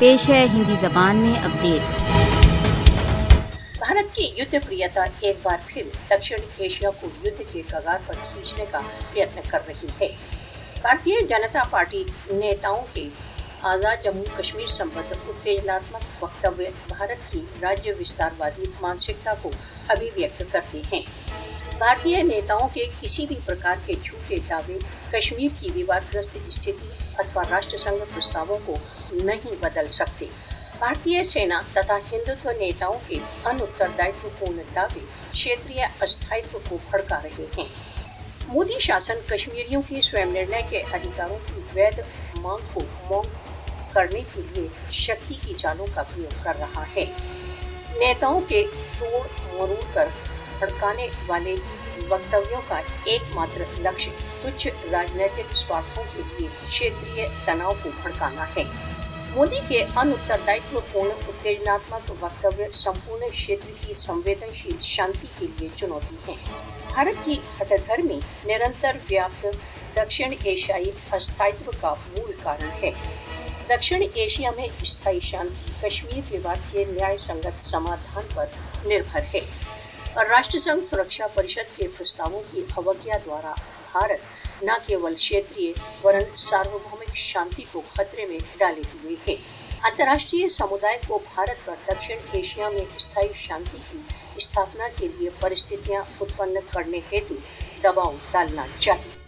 पेश है हिंदी जबान में अपडेट। भारत की युद्ध प्रियता एक बार फिर दक्षिण एशिया को युद्ध के कगार पर खींचने का प्रयत्न कर रही है। भारतीय जनता पार्टी नेताओं के आजाद जम्मू कश्मीर संबंध उत्तेजनात्मक वक्तव्य भारत की राज्य विस्तारवादी मानसिकता को अभिव्यक्त करते हैं। भारतीय नेताओं के किसी भी प्रकार के झूठे दावे कश्मीर की विवादग्रस्त स्थिति अथवा राष्ट्रसंघ प्रस्तावों को नहीं बदल सकते। भारतीय सेना तथा हिंदुत्व नेताओं के अनुत्तरदायित्वपूर्ण दावे क्षेत्रीय अस्थायित्व को भड़का रहे हैं। मोदी शासन कश्मीरियों के स्वयं निर्णय के अधिकारों की वैध मांग को मौन करने के लिए शक्ति की चालों का प्रयोग कर रहा है। नेताओं के तोड़ मरोड़ कर भड़काने वाले वक्तव्यों का एकमात्र लक्ष्य तुच्छ राजनीतिक स्वार्थों के लिए क्षेत्रीय तनाव को भड़काना है। मोदी के अनुत्तरदायित्वपूर्ण उत्तेजनात्मक वक्तव्य संपूर्ण क्षेत्र की संवेदनशील शांति के लिए चुनौती है। भारत की हठधर्मी निरंतर व्याप्त दक्षिण एशियाई अस्थायित्व का मूल कारण है। दक्षिण एशिया में स्थायी शांति कश्मीर विवाद के न्याय संगत समाधान पर निर्भर है और राष्ट्रसंघ सुरक्षा परिषद के प्रस्तावों की अवज्ञा द्वारा भारत न केवल क्षेत्रीय वरन सार्वभौमिक शांति को खतरे में डाले हुए है। अंतर्राष्ट्रीय समुदाय को भारत पर दक्षिण एशिया में स्थायी शांति की स्थापना के लिए परिस्थितियां उत्पन्न करने हेतु दबाव डालना चाहिए।